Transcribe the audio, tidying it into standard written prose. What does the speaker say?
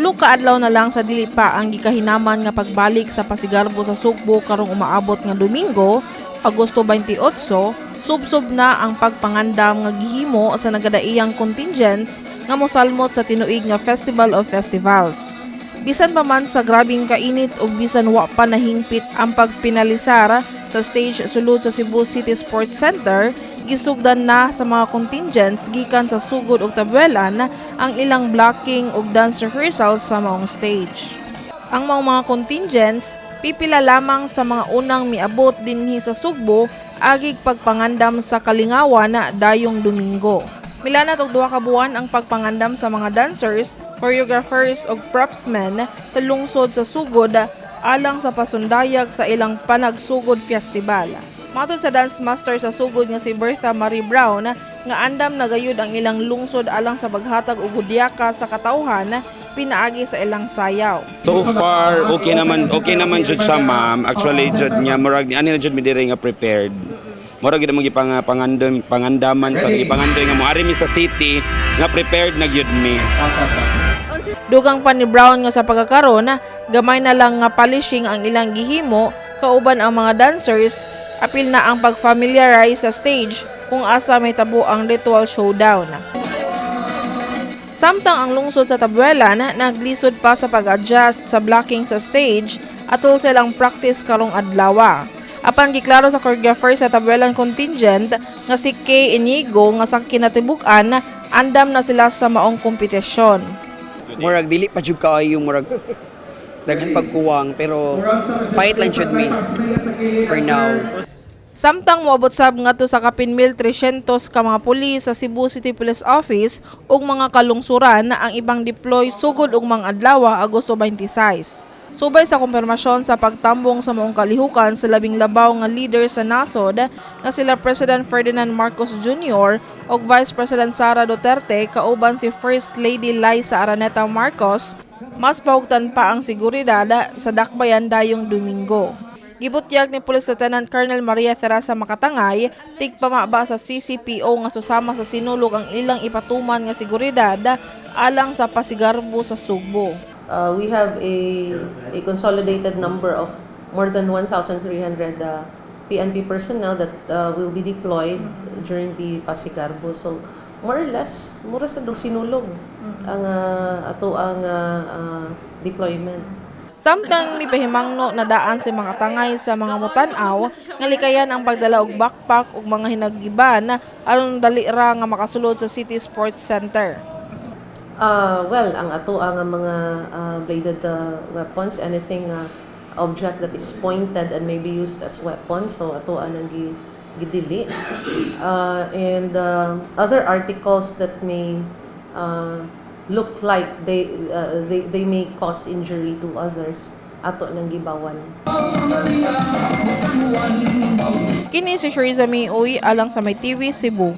Tulo ka adlaw na lang sa dili pa ang gikahinaman nga pagbalik sa Pasigarbo sa Sugbo karong umaabot nga Domingo, Agosto 28, subsob na ang pagpangandam nga gihimo sa nagadaiyang contingents nga mosalmot sa tinuig nga Festival of Festivals. Bisan pa man sa grabing kainit ug bisan wa pa nahingpit ang pagpinalisar sa stage sulod sa Cebu City Sports Center, gisugdan na sa mga contingents gikan sa sugod ug tabuelan ang ilang blocking ug dance rehearsals sa maong stage. Ang mga contingents pipila lamang sa mga unang miabot dinhi sa Sugbo agig pagpangandam sa Kalingawan na dayong Domingo. Milana og 2 ka buwan ang pagpangandam sa mga dancers, choreographers ug propsmen sa lungsod sa sugod alang sa pasundayag sa ilang panagsugod festival. Matod sa dance master sa sugod nga si Bertha Marie Brown nga andam na gayud ang ilang lungsod alang sa paghatag og hudyaka sa katawhan pinaagi sa ilang sayaw. So far okay naman jud siya, ma'am. Actually jud niya murag ani na jud mi diri nga prepared. Murag gid mo pangandaman sa gipangandoy nga moari mi sa city nga prepared na gyud mi. Dugang pa ni Brown nga sa pagkakaron gamay na lang nga polishing ang ilang gihimo kauban ang mga dancers. Apil na ang pag-familiarize sa stage kung asa may tabo ang ritual showdown. Samtang ang lungsod sa Tabuelan naglisod pa sa pag-adjust sa blocking sa stage atol silang practice karong adlaw. Apan giklaro sa choreographer sa Tabuelan contingent nga si Kay Inigo nga sa kinatibuk-an andam na sila sa maong kompetisyon. Murag dili pa jud kaayo murag daghan pagkuwang pero fight lang should me for now. Samtang moabot sab ngadto sa kapin 1,300 ka mga pulis sa Cebu City Police Office ug mga kalungsuran ang ibang deploy sugod og mga adlaw Agosto 26. Subay sa kumpirmasyon sa pagtambong sa maong kalihukan sa labing labaw nga leader sa nasod nga sila President Ferdinand Marcos Jr. ug Vice President Sara Duterte kauban si First Lady Liza Araneta Marcos, mas paugtan pa ang seguridad sa dakbayan dayong Domingo. Gibutyag ni Police Lieutenant Colonel Maria Teresa Makatangay, tigpamaba sa CCPO nga susama sa sinulog ang ilang ipatuman nga seguridad alang sa Pasigarbo sa Sugbo. We have a consolidated number of more than 1,300 PNP personnel that will be deployed during the Pasigarbo. So more or less, mura sa sinulog ang deployment. Samtang mipahimangno na daan si mga tangay sa mga mutanaw nga likayan ang pagdala og backpack ug mga hinagiban aron dali ra nga makasulod sa City Sports Center. Well, ang nga mga bladed weapons, anything object that is pointed and may be used as weapons, so ang gidili. And other articles that may look like they may cause injury to others nang gibawal. Kini si Shariza Mioy alang sa May TV Cebu.